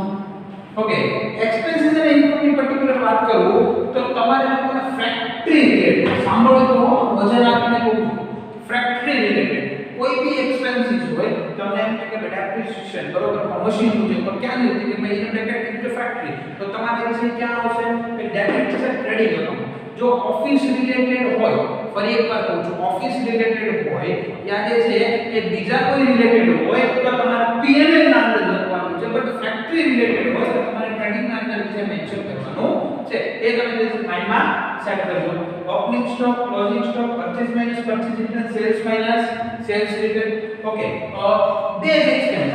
ઓકે એક્સપેન્સીસ અને ઇન્કમ ની પર્ટિક્યુલર વાત કરું તો તમારે લોકોને ફેક્ટરી રિલેટેડ સાંભળો તો વજન આપીને કહું છું, ફેક્ટરી રિલેટેડ કોઈ भी एक्सपेंसेस હોય તમને એમ કે બેટા એપ્રિસિએશન બરોબર મશીન નું છે પણ ક્યાં નથી કે મેં એને બ્રેકેટ ઇનટુ ફેક્ટરી, તો તમારે વિશે ક્યાં આવશે કે ડેબિટ છે ક્રેડિટ અકાઉન્ટ। जो ऑफिस रिलेटेड होय, फरी एक बार कहूं છું ऑफिस रिलेटेड होय या जे છે કે બીજા કોઈ रिलेटेड होय તો તમારે P&L ના અંદર લખવાનું છે, બટ ફેક્ટરી रिलेटेड होय તો તમારે ટ્રેડિંગ ના અંદર વિશે મેન્શન કરવાનું છે। એ તમે જે માઇન્ડમાં સેટ કરજો। Opening stock, closing stock, purchase minus purchase return, sales minus sales return. Okay base expense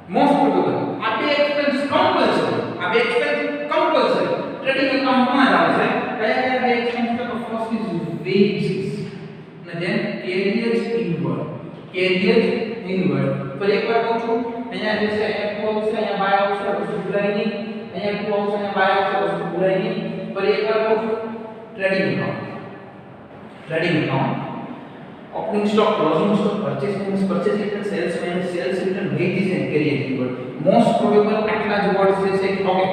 most probable આ બે એક્સપેન્સ કમ્પલસરી ट्रेडिंग अकाउंट में આવશે। કયા બે એક્સપેન્સ તો ફર્સ્ટ ઇઝ વેજીસ અને ધેન કેરિયર્સ ઇનવર્ડ। પર એક વાર કહું છું અહીંયા જે છે એક આવશે, અહીંયા બાય આવશે, વસ્તુ ભૂલાય નહીં, અહીંયા ટુ આવશે, અહીંયા બાય આવશે, વસ્તુ ભૂલાય નહીં। પર એક વાર કહું છું trading account opening stock, closing stock, purchase minus purchase return, sales minus sales return, wages and carriers inward. Most probable आटला ज वर्ड्स जैसे okay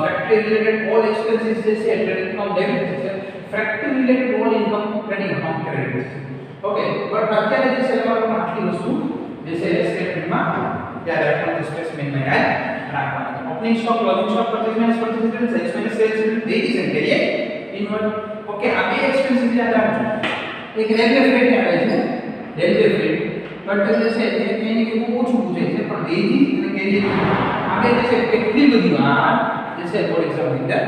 factory related all expenses जैसे ट्रेडिंग अकाउंट डेबिट जैसे factory related all income trading account credit. Okay but અત્યારે જે છે તમારું આટલી વસ્તુ જે છે સ્ટેટમેન્ટ માં યાદ રાખવાનું, સ્પેસિફિક માં યાદ રાખવાનું। Opening stock, closing stock, purchase minus purchase return, sales minus sales return, wages and carrier inward. Okay આ બે एक्सपेंसेस યાદ રાખજો। एक रेलवे फ्रेट આવે છે, રેલવે ફ્રેટ બટ જે છે એ કઈને કે બહુ ઓછું પૂછે છે, પણ વેજીસ અને કેરિયર આગે જે છે કેટલી બધી વાર જે છે બોર્ડ એક્ઝામ ની અંદર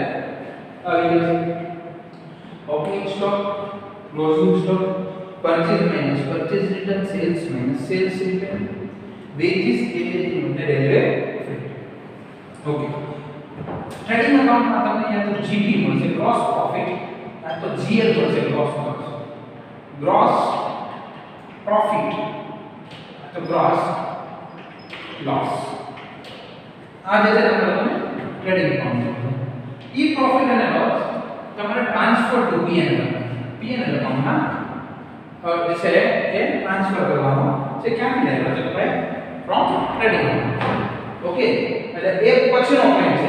આવી ગયું છે। Opening stock, closing stock, purchase minus purchase return, sales minus sales return, wages carrier અને રેલવે ફ્રેટ। ઓકે ટ્રેડિંગ અકાઉન્ટમાં તમને યા તો જીપી મળશે ગ્રોસ પ્રોફિટ, યા તો જીએલ મળશે ગ્રોસ प्रॉफिट तो ग्रॉस लॉस। आ जैसे તમને ટ્રેડિંગ અકાઉન્ટ ઈ પ્રોફિટ અને લોસ તમારે ટ્રાન્સફર ટુ પીએનએલ અકાઉન્ટમાં જે છે એ ટ્રાન્સફર કરવાનો છે। ક્યાંથી લેવાનો છે ભાઈ? From trading account. ઓકે એટલે એક પછીનો પોઈન્ટ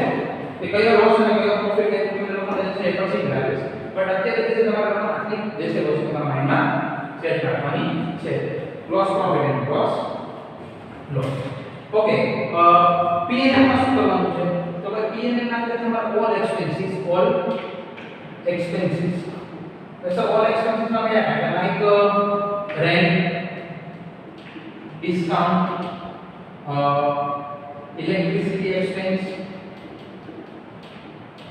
છે કે કયો લોસ અને કયો પ્રોફિટ એ તમે લોકોને છે એ પછી લાગે છે, બટ અત્યારે જે તમારે આટલી જે છે વસ્તુ તમારા માઇન્ડમાં સેટ રાખવાની છે। Gross profit and gross loss. Okay PNL માં શું કરવાનું છે તો ભાઈ પીએનએલ ના અંદર તમારા ઓલ એક્સપેન્સીસ ऐसा ऑल एक्सपेंसेस में क्या है like rent, discount, electricity expense,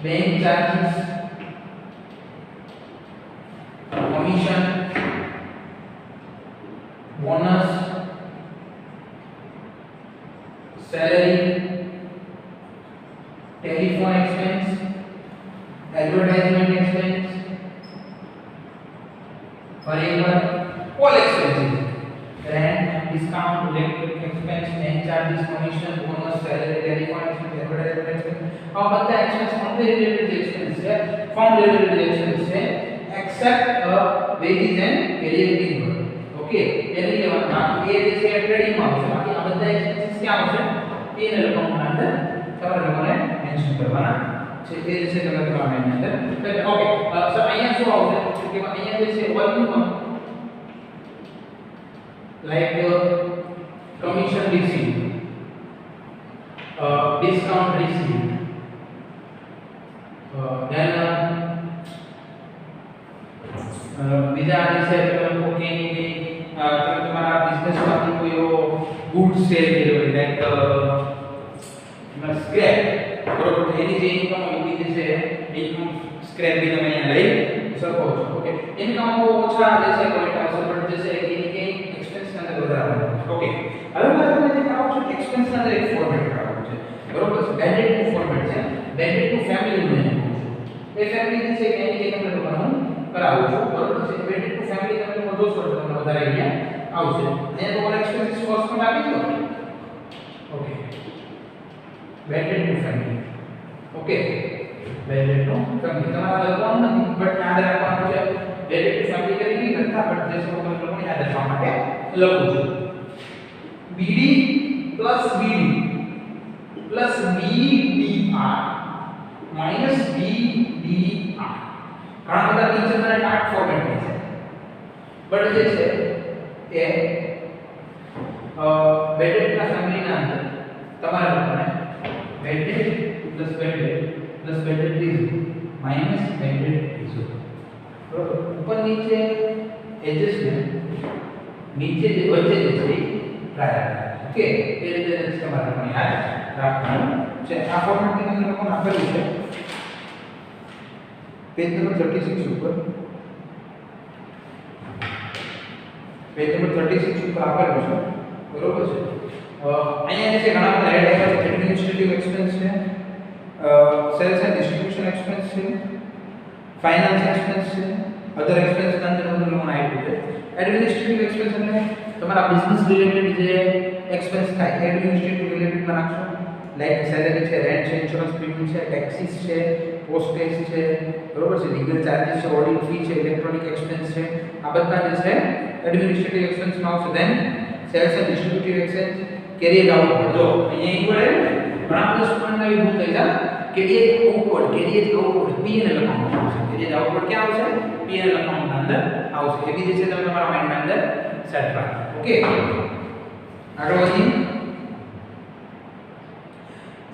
bank charges, commission, bonus, salary, telephone expense, advertisement expense, variable all expenses, rent, discount, electric expense, bank charges, commission, bonus, salary, telephone expense, advertisement expense, और બધા expense only related expense है, form related expense है, except wages and career income। Okay यानी ये बात ये जैसे trading में આવશે બાકી આ બધા expenses क्या આવશે P&L अकाउंट में अंदर તમારે લોકોને મેન્શન કરવાના છે। એ જશે તમે તમારા ની અંદર ઓકે સર અહીંયા શું આવશે કે અહીંયા જે છે volume like commission receive, discount receive, then બીજા જે છે તમે ઓકે ની તમે તમારા બિઝનેસ માંથી કોઈ ગુડ સેલ કર્યો લાઈક સ્ક્રેપ બરોબર તો એની જે ઇન્કમ હોય એ છે ઇન્કમ સ્ક્રેપ બી તમે અહીંયા લઈ શકો છો ઓકે ઇન્કમ બહુ ઓછા જે છે પોઈન્ટ આવશે પણ જે છે એની કે એક્સપેન્સ ના અંદર વધારે ઓકે હવે મારે તમને જે કરાવવું છે એક્સપેન્સ ના અંદર એક ફોર્મેટ કરાવવું છે બરોબર છે બેન્ડેડ નું ફોર્મેટ છે બેન્ડેડ નું ફેમિલી નું એ ફેમિલી જે છે એની કે તમને લોકોનું કરાવું છું બરોબર છે બેન્ડેડ નું ફેમિલી તમે લોકો જોશો તો તમને વધારે અહીંયા આવશે અહીંયા તો ઓલ એક્સપેન્સીસ કોસ્ટ પણ આપી દો ઓકે બેન્ડેડ નું ફેમિલી ઓકે બેન્ડેડ નું ફેમિલી તમારે લખવાનું નથી બટ યાદ રાખવાનું છે બેન્ડેડ નું ફેમિલી કરી નહીં લખતા બટ જે છે હું તમને લોકોને યાદ રાખવા માટે લખું છું BD plus BD plus BDR minus BDR ઘણા બધા ટીચર્સ અને ચાર્ટ ફોર્મેટ છે બટ જે છે એ બેન્ડેડ ના ફેમિલી ના અંદર તમારે લોકોને બેન્ડેડ પ્લસ બેન્ડેડ ત્રીજું માઈનસ બેન્ડેડ ત્રીજું બરોબર ઉપર નીચે એડજસ્ટમેન્ટ નીચે જે વચ્ચે જે છે ટ્રાયલ ઓકે એ રીતે તમારે લોકોને યાદ રાખવાનું છે આ ફોર્મેટ ની અંદર લોકોને આપેલું છે પેજ નંબર 36 ઉપર પેજ નંબર 36 ઉપર આપેલું છે બરોબર છે અહીંયા જે છે ઘણા બધા હેડ આપ્યા છે એડમિનિસ્ટ્રેટિવ એક્સપેન્સ છે સેલ્સ એન્ડ ડિસ્ટ્રીબ્યુશન એક્સપેન્સ છે ફાઇનાન્સ એક્સપેન્સ છે અધર એક્સપેન્સ ના અંદર લોકોને આપ્યું છે એડમિનિસ્ટ્રેટિવ એક્સપેન્સ એટલે તમારા બિઝનેસ રિલેટેડ જે એક્સપેન્સ થાય એડમિનિસ્ટ્રેટિવ રિલેટેડ માં નાખશો લાઈક સેલેરી છે રેન્ટ છે ઇન્સ્યોરન્સ પ્રીમિયમ છે ટેક્સીસ છે પોસ્ટેજ છે બરોબર છે લીગલ ચાર્જીસ છે ઓડિટ ફી છે ઇલેક્ટ્રોનિક એક્સપેન્સ છે આ બધા જે છે એડમિનિસ્ટ્રેટિવ એક્સપેન્સ માં આવશે then sales and distributive expense carrier outward જો અહીંયા ઇક્વલ ઘણા બધા સ્ટુડન્ટ આવી ભૂલ થઈ જાય કેરિયર આઉટવર્ડ P&L અકાઉન્ટ આવશે કેરિયર આઉટવર્ડ ક્યાં આવશે P&L અકાઉન્ટ અંદર આવશે એવી રીતે તમે તમારા માઇન્ડ અંદર સેટ રાખો ઓકે આગળ વધીએ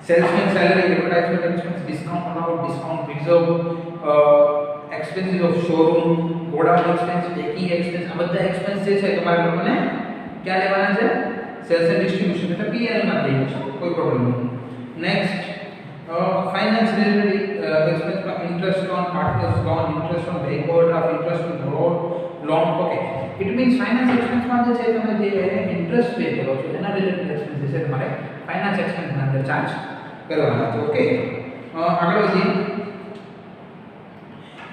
salesman salary advertisement expense discount allowed discount reserve expenses of showroom godown expense packing expense આ બધા expense જે છે તમારે લોકોને ક્યાં લેવાના છે sales and distribution એટલે P&L માં લઈ જશો કોઈ પ્રોબ્લેમ નહીં નેક્સ્ટ finance related expense માં interest on partners loan interest on bank overdraft interest on borrowed loan okay it means finance expense માં જે છે તમે જે interest pay કરો છો એના related expenses છે તમારે finance expense ના અંદર ચાર્જ કરવાના છે ઓકે આગળ વધીએ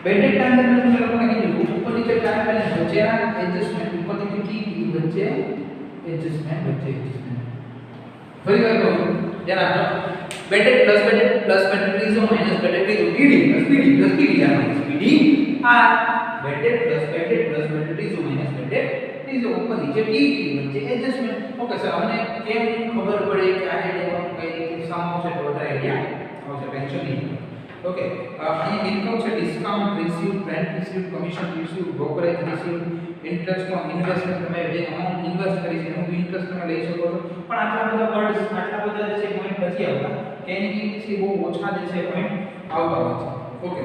બેન્ડેડ ના અંદર મેં લોકોને કીધું ઉપર નીચે ચાર બેલેન્સ વચ્ચેના એડજસ્ટમેન્ટ ઉપર નીચે કી વચ્ચે એડજસ્ટમેન્ટ ફરી વાર કહું ધ્યાન આપજો બેન્ડેડ ત્રીજો માઈનસ બેન્ડેડ ત્રીજો BD plus BDR minus BDR Band-Aid ત્રીજો માઈનસ બેન્ડેડ ત્રીજો ઉપર નીચે કી વચ્ચે એડજસ્ટમેન્ટ ઓકે સર અમને કેમ ખબર પડે કે આ એડજસ્ટમેન્ટ કઈ સામો છે તો વધારે આઈડિયા આવશે ટેન્શન નહીં ઓકે અહીં ઇન્કમ છે discount receive rent receive commission receive brokerage receive interest નો ઇન્વેસ્ટમેન્ટ તમે જે અમાઉન્ટ ઇન્વેસ્ટ કરી છે એનું ઇન્ટરેસ્ટ તમે લઈ શકો છો પણ આટલા બધા વર્ડ્સ આટલા બધા જે છે પોઈન્ટ નથી આવતા કે એની કે બહુ ઓછા જે છે પોઈન્ટ આવતા હોય છે ઓકે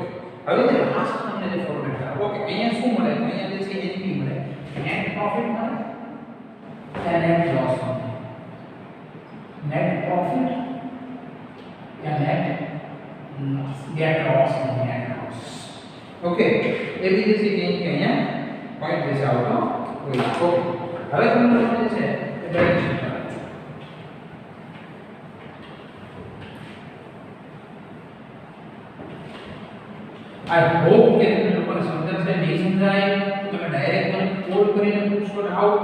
હવે જે લાસ્ટ તમને જે ફોર્મેટ આવે ઓકે અહીંયા શું મળે અહીંયા જે છે એનપી મળે નેટ પ્રોફિટ મળે અને નેટ લોસ મળે નેટ પ્રોફિટ या net loss ओके ये भी जैसे कि અહીંયા પોઈન્ટ જैसे આવતો હોય ઓકે હવે તમને લોકોને છે બેલેન્સ શીટ બનાવજો આઈ હોપ કે તમને લોકોને સમજાશે નહીં સમજાય તો તમે ડાયરેક્ટ મને કોલ કરીને પૂછો આવો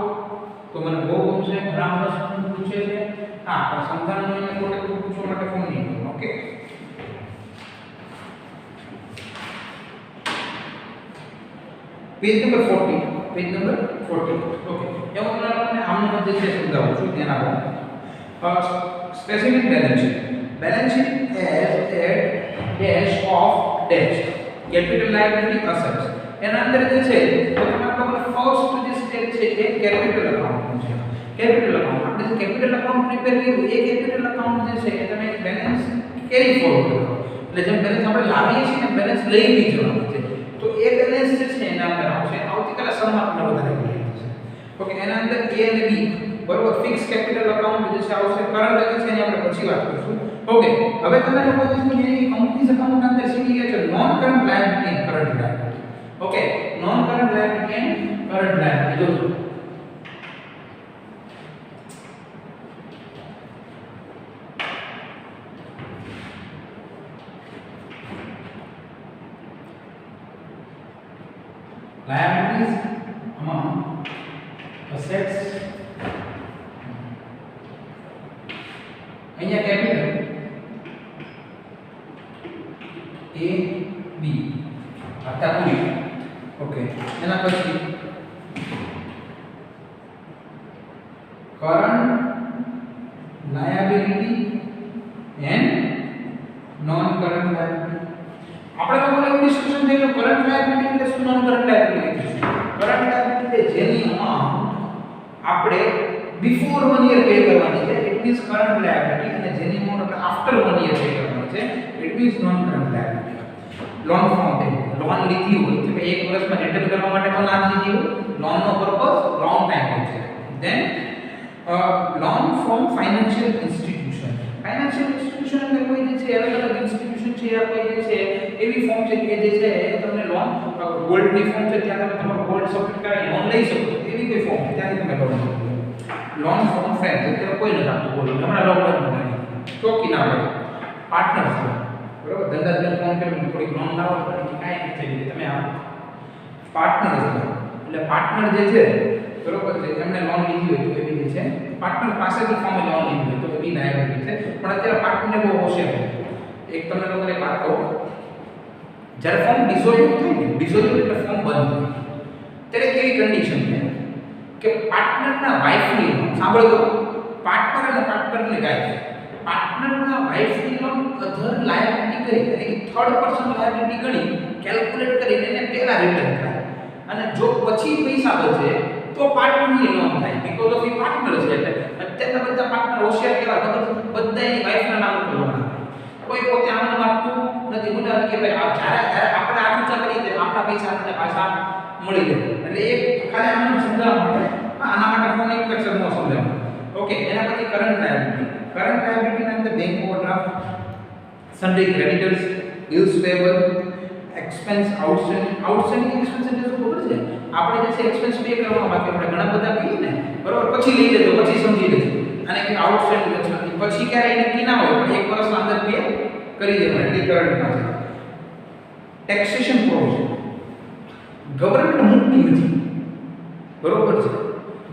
તો મને બહુ ગમશે ઘણા પ્રશ્નો પૂછે છે હા પણ સમજાણું એને કોલ પૂછવા માટે ફોન નહીં કરો ઓકે पेज नंबर 40 ओके ये मैं आपने आमने मध्य से समझाऊं છું ધ્યાન આપો specific balance sheet as at dash of dash capital liability assets એના અંદર જે છે તો તમારે ફર્સ્ટ જે સ્ટેપ છે એ કેપિટલ અકાઉન્ટ છે કેપિટલ અકાઉન્ટ આપણે જે કેપિટલ અકાઉન્ટ પ્રિપેર કર્યું એ કેપિટલ અકાઉન્ટ જે છે એ તમે બેલેન્સ કેરી ફોરવર્ડ કરો એટલે જેમ બેલેન્સ આપણે લાવીએ છીએ ને બેલેન્સ લઈ બી જવાનું છે તો એ બેલેન્સ જે છે એના અંદર આવશે આવતીકાલે સન્માન વધારે કરી છે ઓકે એના અંદર A અને B બરોબર ફિક્સ કેપિટલ અકાઉન્ટ જે છે આવશે કરંટ જે છે એની આપણે પછી વાત કરીશું ઓકે, હવે તમે લોકો જે કંપનીઝ અકાઉન્ટ અંદર શીખી ગયા છો non current liability and current liability. Okay, non current liability and current liability જોજો. liabilities among assets અહીંયા કેપિટલ A B આટલા પૂરી. ઓકે, એના પછી current liability and non current liability. આપણે લોકોને એવું ડિસ્કશન થયું કરન્ટ લાયબિલિટી એટલે શું, નોન કરન્ટ લાયબિલિટી એટલે શું? કરન્ટ લાયબિલિટી એટલે જેની અમાઉન્ટ આપણે બિફોર 1 યર પે કરવાની છે ઇટ મીન્સ કરન્ટ લાયબિલિટી, અને જેની અમાઉન્ટ આપણે આફ્ટર 1 યર પે કરવાની છે it means non current liability. Loan form pay loan લીધી હોય તો એક વર્ષમાં રિટર્ન કરવા માટે લોન આપી દીધી હોય, લોનનો પર્પસ લોંગ ટાઈમ હોય છે. Then loan from financial institution. Financial institution એટલે કોઈ જે છે અલગ અલગ ઇન્સ્ટિટ્યુશન છે આ કોઈ જે છે એવી ફોર્મ છે કે જે છે તમને લોન ગોલ્ડની ફોર્મ છે ત્યાં તમે તમારો ગોલ્ડ સબમિટ કરાવી લોન લઈ શકો છો, એવી કોઈ ફોર્મ છે ત્યાંથી તમે લોન લો. લોન ફ્રોમ ફ્રેન્ડ એટલે કોઈ નથી આપતું બોલો હમણાં લોકડાઉનમાં ચોકી ના પડે પાર્ટનર્સ બરોબર, ધંધા ધંધા ફોન કરીને થોડીક લોન લાવો તો કાંઈ નથી થઈ તમે આ પાર્ટનર્સ એટલે પાર્ટનર જે છે બરોબર છે એમને લોન લીધી હોય તો એવી જે છે પાર્ટનર પાસેથી ફોર્મે લોન લીધી હોય તો એવી લાયબિલિટી છે. પણ અત્યારે પાર્ટનરને બહુ હોશિયાર છે. એક તમને લોકોને વાત કહું, જ્યારે ફોર્મ ડિસોલ્વ થાય ને, ડિસોલ્વ એટલે ફોર્મ બંધ થાય ત્યારે કેવી કન્ડિશન છે કે પાર્ટનરના વાઇફની સાંભળો, પાર્ટનર અને પાર્ટનરની વાઇફ, પાર્ટનરના વાઇફની લોન અધર લાયબિલિટી કરી એટલે કે થર્ડ પર્સન લાયબિલિટી ગણી કેલ્ક્યુલેટ કરીને એને પહેલા રિટર્ન થાય, અને જો પછી પૈસા બચે તો પાર્ટનરની લોન થાય બીકોઝ ઓફ એ પાર્ટનર છે. એટલે અત્યારના બધા પાર્ટનર હોશિયાર કેવા ખબર, બધા એની વાઇફના નામ ઉપર લોન આપે, કોઈ પોતે આનંદ માગતું નથી. મુદ્દા કે ભાઈ આ જ્યારે આપણે આ ઊંચા કરીએ તો આપણા પૈસા આપણને પાછા મળી જાય. એટલે એક ખાલી આનંદ સમજાવવા માટે આના માટે ફોન એક લેક્ચરમાં સમજાવવા. ઓકે, એના પછી કરન્ટ લાયબિલિટી. કરન્ટ લાયબિલિટીના અંદર bank overdraft, sundry creditors, bills payable, expense outstanding expense એટલે શું ખબર છે? આપણે જે છે એક્સપેન્સ પે કરવાનો બાકી આપણે ઘણા બધા કહીએ ને બરોબર, પછી લઈ લેજો પછી સમજી લેજો અને કે આઉટસ્ટેન્ડિંગ એક્સપેન્સ પછી ક્યારે નક્કી ના હોય પણ એક વર્ષના અંદર પે કરી દેવાનું એટલે કરન્ટમાં છે. ટેક્સેશન પ્રોવિઝન ગવર્નમેન્ટ મુક્તિ નથી બરોબર છે.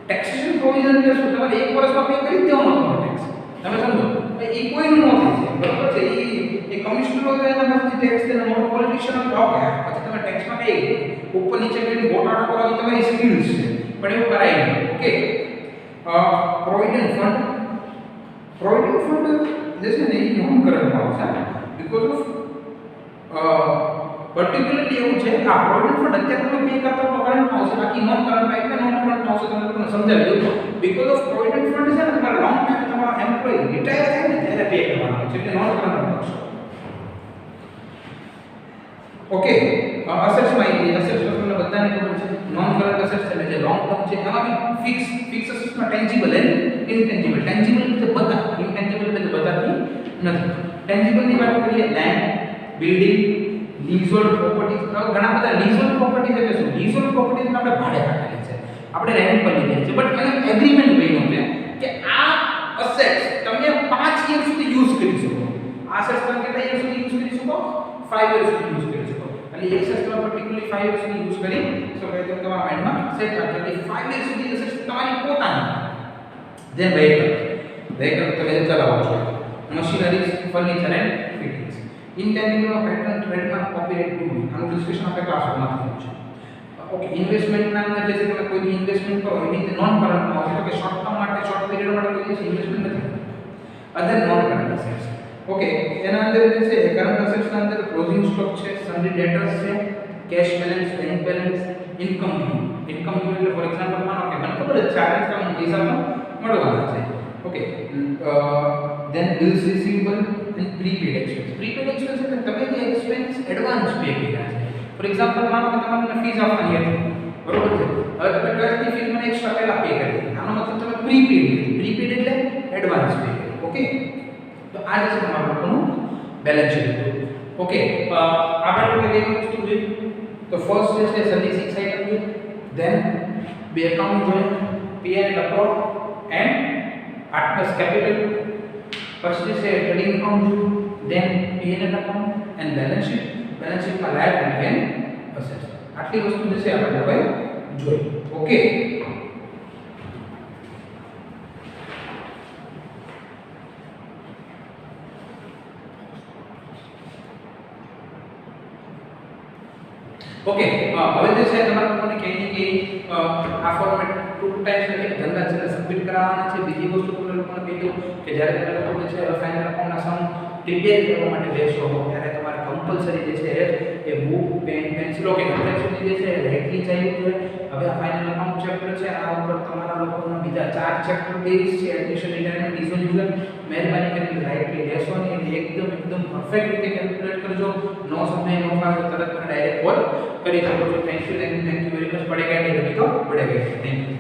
ટેક્સેશન પ્રોવિઝન એટલે શું? તમારે એક વર્ષમાં પે કરી દેવાનો તમારો ટેક્સ, તમે સમજો એ કોઈનું ન થાય છે બરોબર છે. એ કમિશનર હોય એના પછી ટેક્સ દેવાનો મોટો પોલિટિશિયન હોય પછી તમે ટેક્સમાં પે ઉપર નીચે કરીને ગોટાળો કરવાની તમારી સ્કિલ્સ છે પણ એવું કરાય નહીં. ઓકે, પ્રોવિડન્ટ ફંડ જે છે ને એ નોન કરન્ટ આવશે બીકોઝ ઓફ પર્ટિક્યુલરલી એવું છે કે આ પ્રોવિડન્ટ ફંડ અત્યારે તમે પે કરતા તો કરન્ટ આવશે, બાકી નોન કરન્ટ એટલે નોન કરન્ટ આવશે. તમને સમજાવી દઉં બીકોઝ ઓફ પ્રોવિડન્ટ ફંડ છે ને તમારે લોંગ ટાઈમ તમારા એમ્પ્લોયી રિટાયર થાય ને ત્યારે પે કરવાનો છે એટલે નોન કરન્ટ આવશે. ઓકે, અસેટ્સમાં અસેટ્સ તમને બધાને ખબર છે નોન કરન્ટ અસેટ્સ એટલે જે લોંગ ટર્મ છે એમાં બી ફિક્સ અસેટ્સમાં ટેન્જિબલ એન્ડ ઇનટેન્જિબલ. ટેન્જિબલ એટલે બધા, ઇનટેન્જિબલ એટલે બધાથી નથી. ટેન્જિબલ ની વાત કરીએ લેન્ડ, બિલ્ડિંગ, લીઝહોલ્ડ પ્રોપર્ટીઝ. ઘણા બધા લીઝહોલ્ડ પ્રોપર્ટીઝ એટલે શું? લીઝહોલ્ડ પ્રોપર્ટીઝ આપણે ભાડે રાખેલી છે, આપણે રેન્ટ પર લીધેલી છે, બટ એનો એગ્રીમેન્ટ બન્યો છે કે આ અસેટ્સ તમે 5 યર સુધી યુઝ કરી શકો. આ અસેટ્સ તમે કેટલા યર સુધી યુઝ કરી શકો? 5 યર સુધી યુઝ કરી શકો. એટલે એક અસેટ્સ તમે પર્ટિક્યુલરલી 5 યર સુધી યુઝ કરી શકો એટલે તમારા માઇન્ડમાં સેટ રાખજો કે 5 યર સુધી અસેટ્સ તમારી પોતાની. ધેન વેહિકલ તમે ચલાવો છો, machineries, furniture and fittings. Intangible patent, trademark, copyright, goodwill. આનું ડિસ્કશન આપણે ક્લાસમાં થયું છે. ઓકે, ઇન્વેસ્ટમેન્ટના અંદર જે છે તમે કોઈ બી ઇન્વેસ્ટમેન્ટ કરો એની રીતે નોન કરન્ટ આવશે તો કે શોર્ટ ટર્મ માટે શોર્ટ પીરિયડ માટે કોઈ ઇન્વેસ્ટમેન્ટ નથી. અધર નોન કરન્ટ અસેટ્સ. ઓકે, એના અંદર જે છે કરન્ટ અસેટ્સના અંદર ક્લોઝિંગ સ્ટોક છે, સન્ડ્રી ડેટર્સ છે, cash balance, bank balance, income due. Income due એટલે ફોર એક્ઝામ્પલ માનો કે મને ખબર છે 4 રકમ પૈસા મળવાના છે. Okay, then bills receivable and prepaid expense. Prepaid expense એટલે તમે જે એક્સપેન્સ એડવાન્સ પે કર્યા છે. ફોર એક્ઝામ્પલ માનો કે તમારે ફીસ આપવાની હતી બરોબર છે, હવે તમે 12th ની ફીસ મને એક્સ્ટ્રા પહેલા પે કરી. આનો મતલબ તમે પ્રીપેડ કરી. પ્રીપેડ એટલે એડવાન્સ પે કરી. ઓકે, તો આ જે છે તમારું લોકોનું બેલેન્સ શીટ હતું. ઓકે, આપણે લોકો એક વસ્તુ જોઈ તો ફર્સ્ટ જે છે 36 આઇટમ જોઈ, ધેન બે એકાઉન્ટ જોઈ, P and account and partners capital, પછી છે ટ્રેડિંગ એકાઉન્ટ જોઈ, then P and account and balance sheet, balance શીટમાં લાયબિલિટી એન્ડ અસેટ્સ. આટલી વસ્તુ જે છે આપણે હવે જોઈ. ઓકે, ઓકે, હવે જે છે તમારે લોકોને કહી દઈએ કે આ ફોર્મેટ ટુ ટાઈમ્સ એટલે ધંધા છે સબમિટ કરાવવાના છે. બીજી વસ્તુ તમને લોકોને કહી દઉં કે જ્યારે તમે લોકો જે છે ફાઇનલ અકાઉન્ટના સમ પ્રિપેર કરવા માટે બેસો ત્યારે તમારે કમ્પલસરી જે છે એ બુક, પેન, પેન્સિલો કે નોટબુક સુધી જે છે રાઇટલી ચાલવું જોઈએ. હવે આ ફાઇનલ અકાઉન્ટ ચેપ્ટર છે, આ ઉપર તમારા લોકોના બીજા 4 ચેપ્ટર બેઝ છે, એડમિશન રિટાયરમેન્ટ, ડિસોલ્યુશન. મહેરબાની કરીને રાઇટલી લેશો ને એકદમ પરફેક્ટ રીતે કેલ્ક્યુલેટ કરજો. નો સમજાય નો ફાવે તરત મને ડાયરેક્ટ કોલ કરી શકો છો. Thank you very much. પડેગા નહીં તો बढ़ेगा. Thank you.